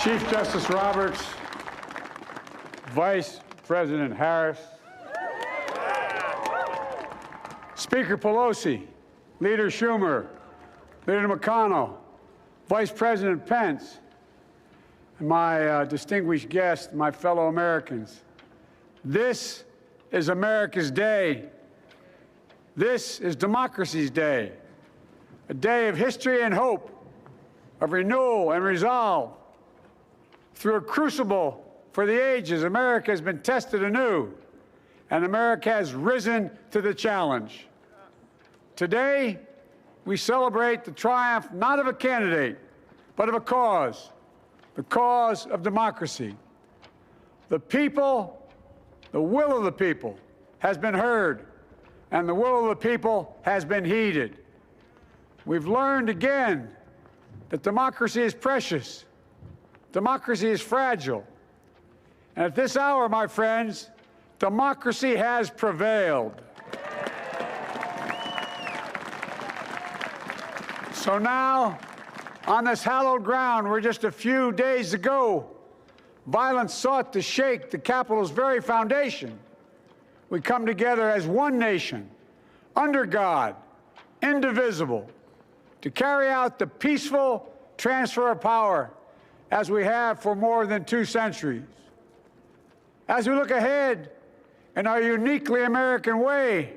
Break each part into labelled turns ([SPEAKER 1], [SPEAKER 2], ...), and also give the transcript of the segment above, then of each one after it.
[SPEAKER 1] Chief Justice Roberts, Vice President Harris, Speaker Pelosi, Leader Schumer, Leader McConnell, Vice President Pence, and my distinguished guests, my fellow Americans. This is America's day. This is democracy's day, a day of history and hope, of renewal and resolve. Through a crucible for the ages, America has been tested anew, and America has risen to the challenge. Today, we celebrate the triumph not of a candidate, but of a cause, the cause of democracy. The people, the will of the people, has been heard, and the will of the people has been heeded. We've learned again that democracy is precious. Democracy is fragile. And at this hour, my friends, democracy has prevailed. So now, on this hallowed ground where just a few days ago, violence sought to shake the Capitol's very foundation, we come together as one nation, under God, indivisible, to carry out the peaceful transfer of power as we have for more than 2 centuries. As we look ahead in our uniquely American way,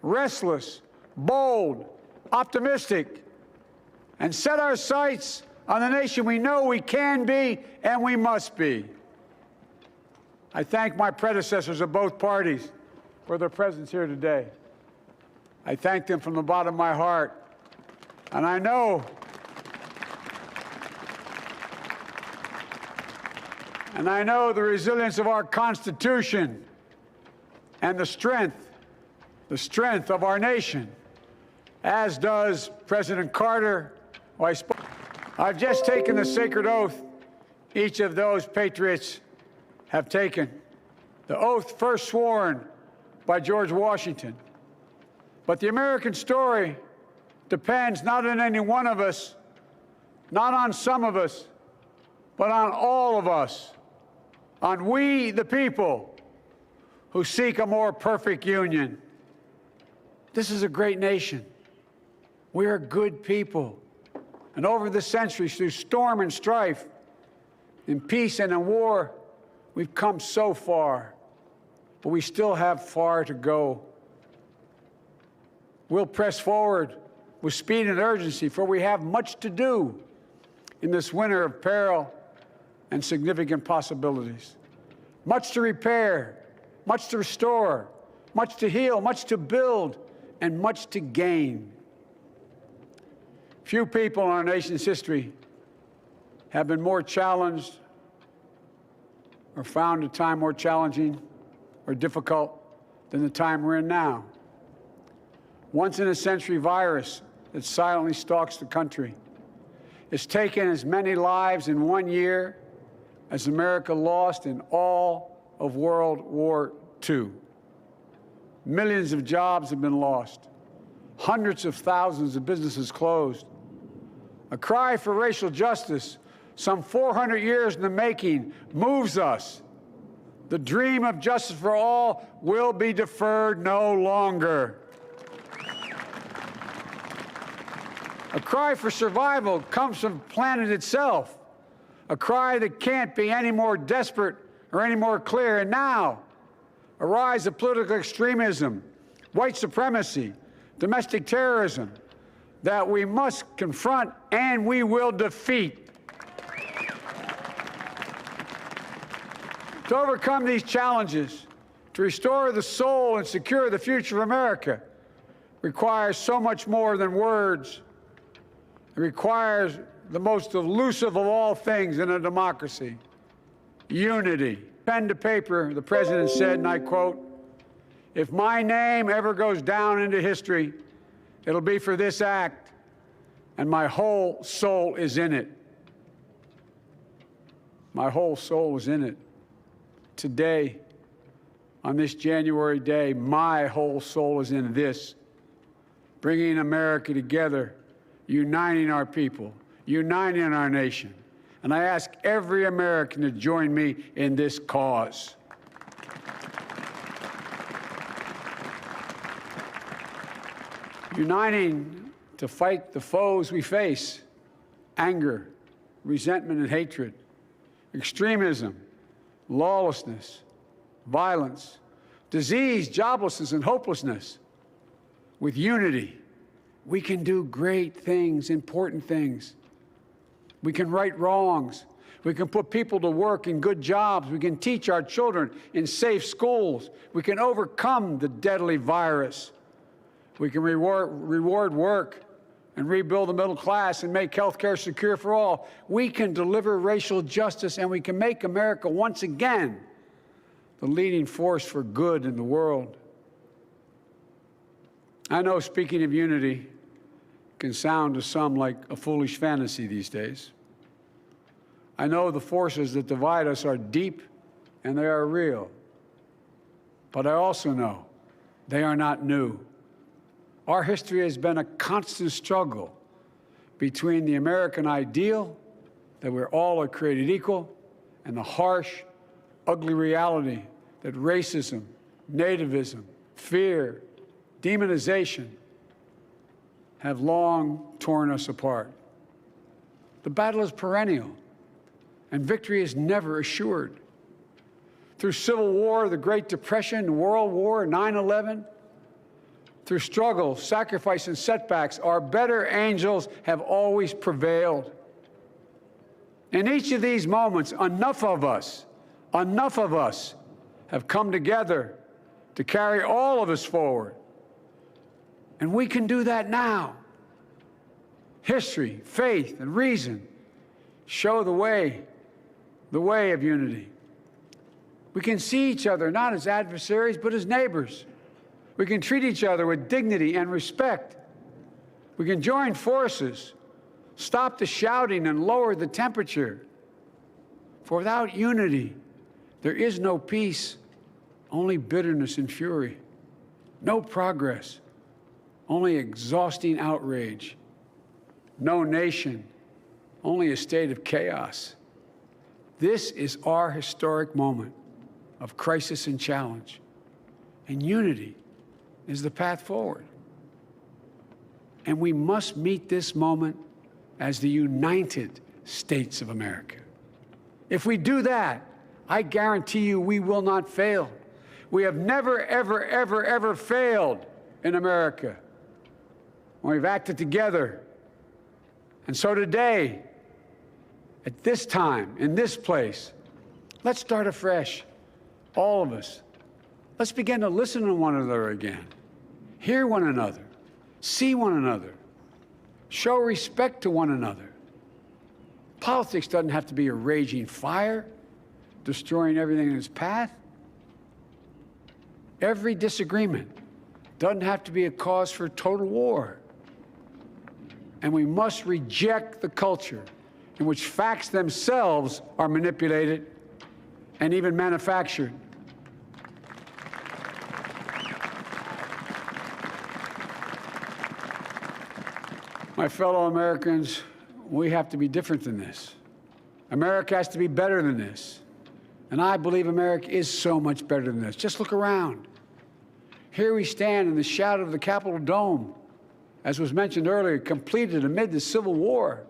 [SPEAKER 1] restless, bold, optimistic, and set our sights on the nation we know we can be and we must be. I thank my predecessors of both parties for their presence here today. I thank them from the bottom of my heart. And I know the resilience of our Constitution and the strength of our nation, as does President Carter, who I spoke. I've just taken the sacred oath each of those patriots have taken, the oath first sworn by George Washington. But the American story depends not on any one of us, not on some of us, but on all of us, on we, the people, who seek a more perfect union. This is a great nation. We are good people. And over the centuries, through storm and strife, in peace and in war, we've come so far, but we still have far to go. We'll press forward with speed and urgency, for we have much to do in this winter of peril and significant possibilities. Much to repair, much to restore, much to heal, much to build, and much to gain. Few people in our nation's history have been more challenged or found a time more challenging or difficult than the time we're in now. Once-in-a-century virus that silently stalks the country. It's taken as many lives in 1 year as America lost in all of World War II. Millions of jobs have been lost. Hundreds of thousands of businesses closed. A cry for racial justice, some 400 years in the making, moves us. The dream of justice for all will be deferred no longer. A cry for survival comes from the planet itself, a cry that can't be any more desperate or any more clear. And now, a rise of political extremism, white supremacy, domestic terrorism, that we must confront and we will defeat. To overcome these challenges, to restore the soul and secure the future of America, requires so much more than words. It requires the most elusive of all things in a democracy, unity. Pen to paper, the president said, and I quote, "If my name ever goes down into history, it'll be for this act, and my whole soul is in it." My whole soul is in it. Today, on this January day, my whole soul is in this, bringing America together, uniting our people, uniting our nation, And I ask every American to join me in this cause. Uniting to fight the foes we face: anger, resentment and hatred, extremism, lawlessness, violence, disease, joblessness, and hopelessness. With unity, we can do great things, important things. We can right wrongs. We can put people to work in good jobs. We can teach our children in safe schools. We can overcome the deadly virus. We can reward work and rebuild the middle class and make health care secure for all. We can deliver racial justice, and we can make America once again the leading force for good in the world. I know speaking of unity can sound to some like a foolish fantasy these days. I know the forces that divide us are deep and they are real. But I also know they are not new. Our history has been a constant struggle between the American ideal that we're all are created equal and the harsh, ugly reality that racism, nativism, fear, demonization have long torn us apart. The battle is perennial, and victory is never assured. Through Civil War, the Great Depression, World War, 9/11, through struggle, sacrifice, and setbacks, our better angels have always prevailed. In each of these moments, enough of us have come together to carry all of us forward. And we can do that now. History, faith, and reason show the way of unity. We can see each other not as adversaries, but as neighbors. We can treat each other with dignity and respect. We can join forces, stop the shouting, and lower the temperature. For without unity, there is no peace, only bitterness and fury. No progress, only exhausting outrage. No nation, only a state of chaos. This is our historic moment of crisis and challenge, and unity is the path forward. And we must meet this moment as the United States of America. If we do that, I guarantee you we will not fail. We have never, ever, ever, ever failed in America when we've acted together. And so today, at this time, in this place, let's start afresh, all of us. Let's begin to listen to one another again, hear one another, see one another, show respect to one another. Politics doesn't have to be a raging fire, destroying everything in its path. Every disagreement doesn't have to be a cause for total war. And we must reject the culture in which facts themselves are manipulated and even manufactured. My fellow Americans, we have to be different than this. America has to be better than this. And I believe America is so much better than this. Just look around. Here we stand in the shadow of the Capitol Dome, as was mentioned earlier, completed amid the Civil War,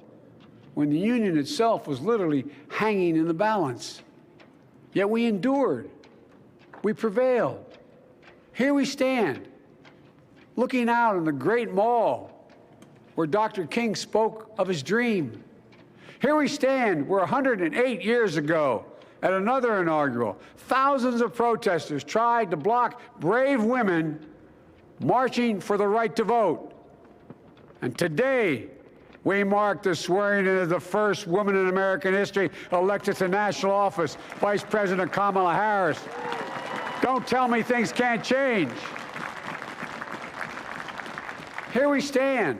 [SPEAKER 1] when the Union itself was literally hanging in the balance. Yet we endured. We prevailed. Here we stand, looking out on the great mall where Dr. King spoke of his dream. Here we stand where 108 years ago, at another inaugural, thousands of protesters tried to block brave women marching for the right to vote. And today, we mark the swearing in of the first woman in American history elected to national office, Vice President Kamala Harris. Don't tell me things can't change. Here we stand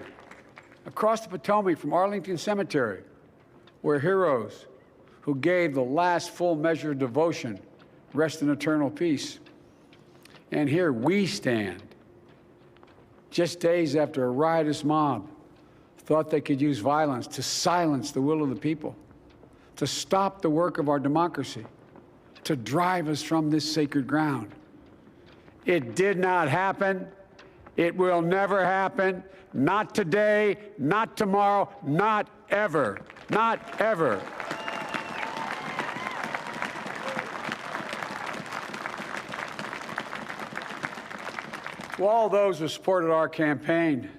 [SPEAKER 1] across the Potomac from Arlington Cemetery, where heroes who gave the last full measure of devotion rest in eternal peace. And here we stand, just days after a riotous mob thought they could use violence to silence the will of the people. to stop the work of our democracy, to drive us from this sacred ground. It did not happen. It will never happen. Not today, not tomorrow, not ever. Not ever. To all those who supported our campaign,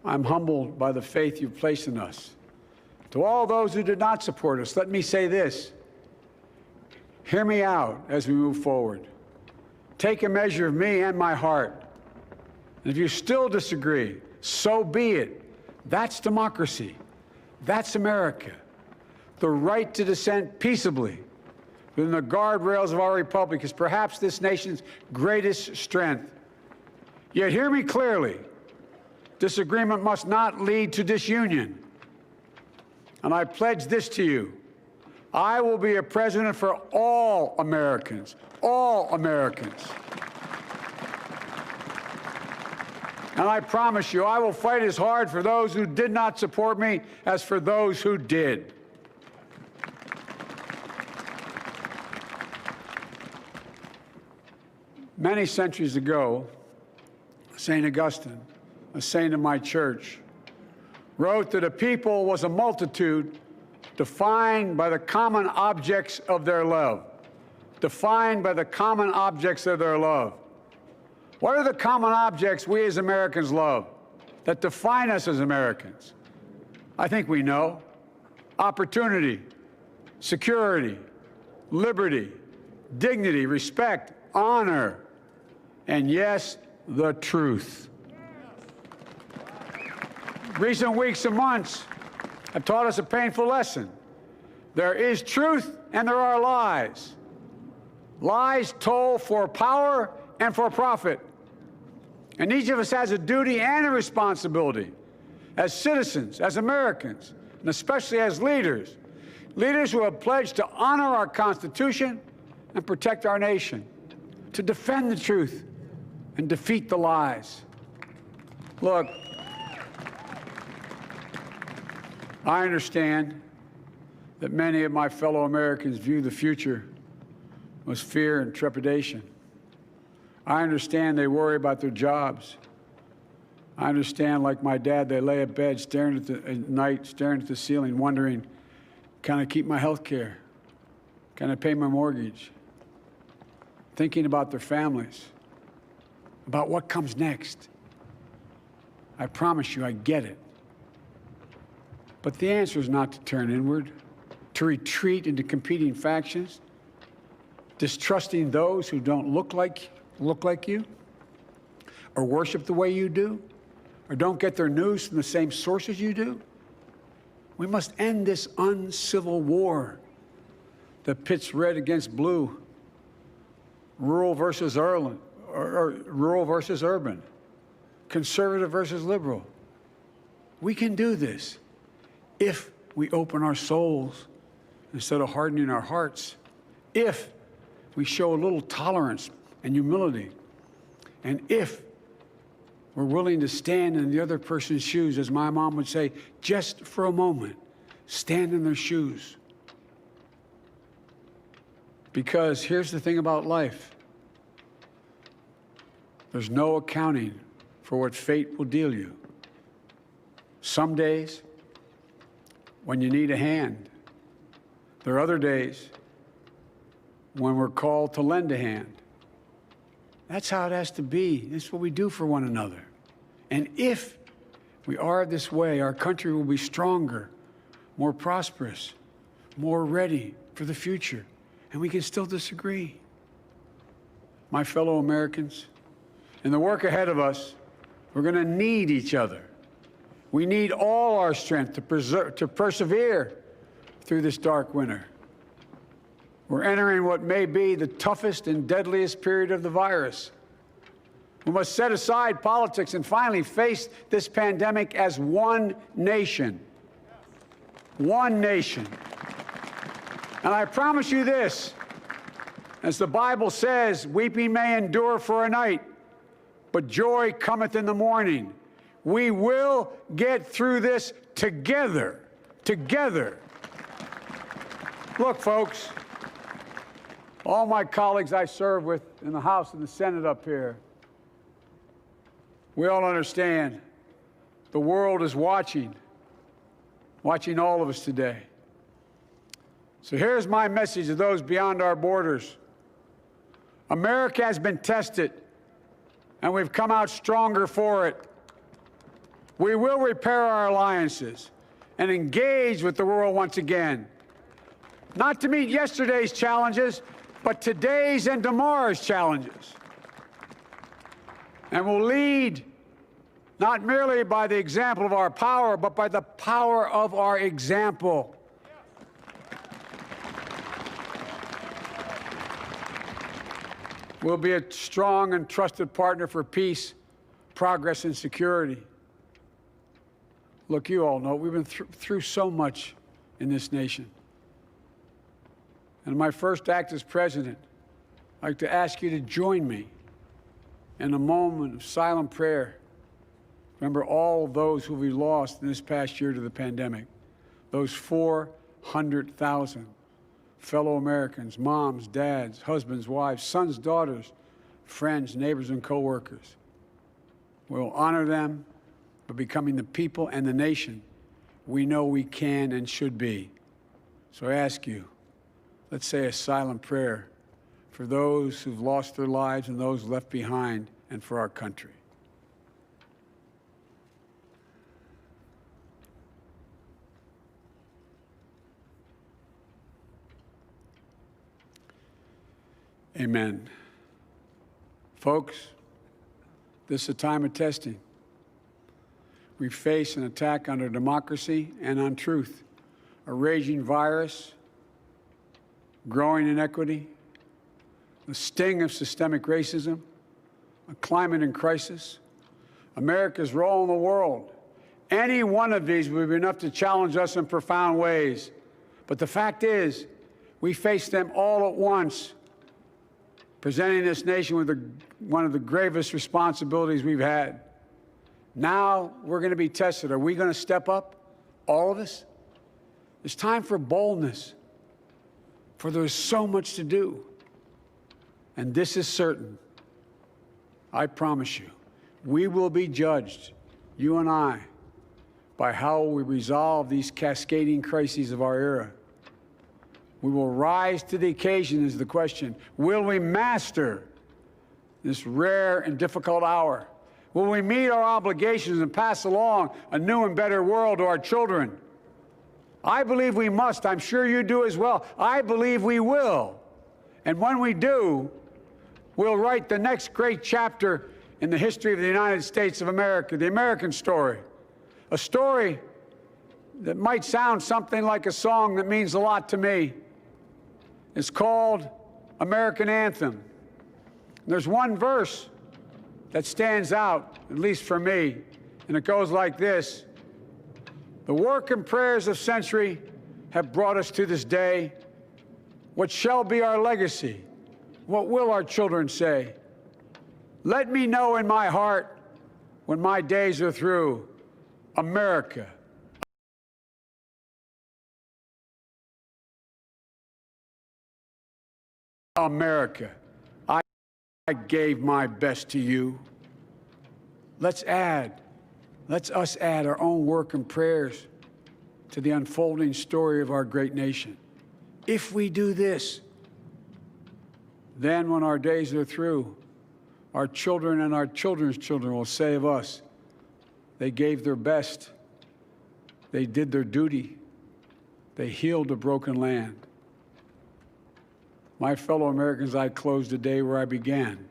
[SPEAKER 1] I'm humbled by the faith you've placed in us. To all those who did not support us, let me say this. Hear me out as we move forward. Take a measure of me and my heart. And if you still disagree, so be it. That's democracy. That's America. The right to dissent peaceably within the guardrails of our republic is perhaps this nation's greatest strength. Yet hear me clearly. Disagreement must not lead to disunion. And I pledge this to you. I will be a president for all Americans. All Americans. And I promise you, I will fight as hard for those who did not support me as for those who did. Many centuries ago, St. Augustine, a saint of my church, wrote that a people was a multitude defined by the common objects of their love. Defined by the common objects of their love. What are the common objects we as Americans love that define us as Americans? I think we know. Opportunity, security, liberty, dignity, respect, honor, and yes, the truth. Recent weeks and months have taught us a painful lesson. There is truth and there are lies. Lies told for power and for profit. And each of us has a duty and a responsibility as citizens, as Americans, and especially as leaders. Leaders who have pledged to honor our Constitution and protect our nation, to defend the truth and defeat the lies. Look, I understand that many of my fellow Americans view the future with fear and trepidation. I understand they worry about their jobs. I understand, like my dad, they lay at bed at night, staring at the ceiling, wondering, can I keep my health care? Can I pay my mortgage? Thinking about their families, about what comes next. I promise you, I get it. But the answer is not to turn inward, to retreat into competing factions, distrusting those who don't look like you, or worship the way you do, or don't get their news from the same sources you do. We must end this uncivil war that pits red against blue, rural versus urban, conservative versus liberal. We can do this if we open our souls instead of hardening our hearts, if we show a little tolerance and humility, and if we're willing to stand in the other person's shoes, as my mom would say, just for a moment, stand in their shoes. Because here's the thing about life. There's no accounting for what fate will deal you. Some days, when you need a hand. There are other days when we're called to lend a hand. That's how it has to be. That's what we do for one another. And if we are this way, our country will be stronger, more prosperous, more ready for the future. And we can still disagree. My fellow Americans, in the work ahead of us, we're going to need each other. We need all our strength to persevere through this dark winter. We're entering what may be the toughest and deadliest period of the virus. We must set aside politics and finally face this pandemic as one nation. One nation. And I promise you this, as the Bible says, weeping may endure for a night, but joy cometh in the morning. We will get through this together. Together. Look, folks, all my colleagues I serve with in the House and the Senate up here, we all understand the world is watching all of us today. So here's my message to those beyond our borders. America has been tested, and we've come out stronger for it. We will repair our alliances and engage with the world once again, not to meet yesterday's challenges, but today's and tomorrow's challenges. And we'll lead not merely by the example of our power, but by the power of our example. We'll be a strong and trusted partner for peace, progress, and security. Look, you all know we've been through so much in this nation. And my first act as president, I'd like to ask you to join me in a moment of silent prayer. Remember all those who we lost in this past year to the pandemic, those 400,000 fellow Americans, moms, dads, husbands, wives, sons, daughters, friends, neighbors, and coworkers. We'll honor them by becoming the people and the nation we know we can and should be. So I ask you, let's say a silent prayer for those who've lost their lives and those left behind, and for our country. Amen. Folks, this is a time of testing. We face an attack on our democracy and on truth, a raging virus, growing inequity, the sting of systemic racism, a climate in crisis, America's role in the world. Any one of these would be enough to challenge us in profound ways. But the fact is, we face them all at once, presenting this nation with one of the gravest responsibilities we've had. Now we're going to be tested. Are we going to step up, all of us? It's time for boldness, for there's so much to do. And this is certain. I promise you, we will be judged, you and I, by how we resolve these cascading crises of our era. We will rise to the occasion is the question. Will we master this rare and difficult hour? Will we meet our obligations and pass along a new and better world to our children? I believe we must. I'm sure you do as well. I believe we will. And when we do, we'll write the next great chapter in the history of the United States of America, the American story. A story that might sound something like a song that means a lot to me. It's called American Anthem. There's one verse that stands out, at least for me, and it goes like this. The work and prayers of century have brought us to this day. What shall be our legacy? What will our children say? Let me know in my heart when my days are through, America. America, I gave my best to you. Let's us add our own work and prayers to the unfolding story of our great nation. If we do this, then when our days are through, our children and our children's children will say of us, they gave their best, they did their duty, they healed a broken land. My fellow Americans, I close the day where I began,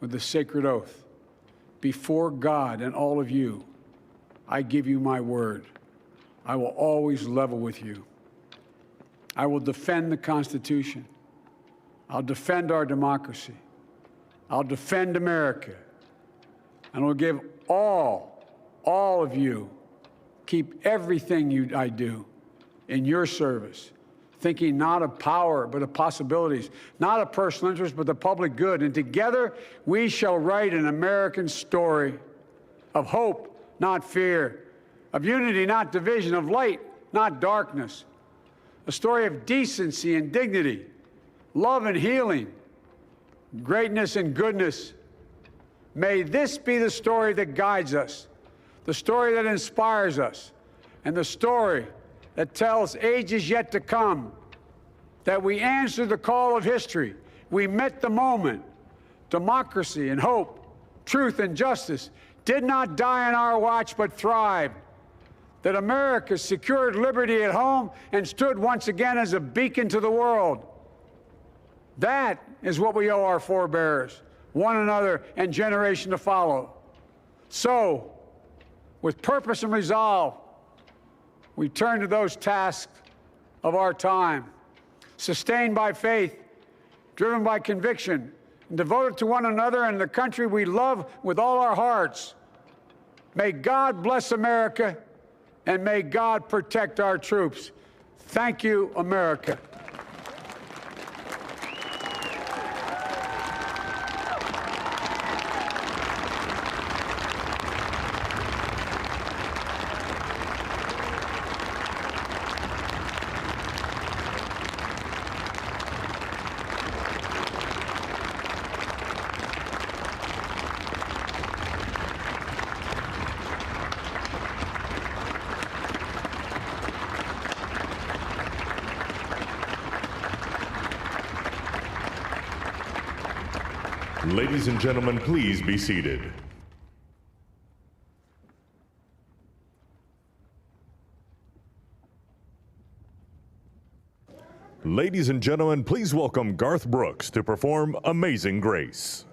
[SPEAKER 1] with the sacred oath. Before God and all of you, I give you my word. I will always level with you. I will defend the Constitution. I'll defend our democracy. I'll defend America. And I'll give all of you, keep everything I do in your service, thinking not of power, but of possibilities, not of personal interest, but the public good. And together, we shall write an American story of hope, not fear, of unity, not division, of light, not darkness, a story of decency and dignity, love and healing, greatness and goodness. May this be the story that guides us, the story that inspires us, and the story that tells ages yet to come that we answered the call of history. We met the moment. Democracy and hope, truth and justice did not die on our watch but thrived. That America secured liberty at home and stood once again as a beacon to the world. That is what we owe our forebears, one another, and generation to follow. So, with purpose and resolve, we turn to those tasks of our time, sustained by faith, driven by conviction, and devoted to one another and the country we love with all our hearts. May God bless America, and may God protect our troops. Thank you, America.
[SPEAKER 2] Ladies and gentlemen, please be seated. Ladies and gentlemen, please welcome Garth Brooks to perform Amazing Grace.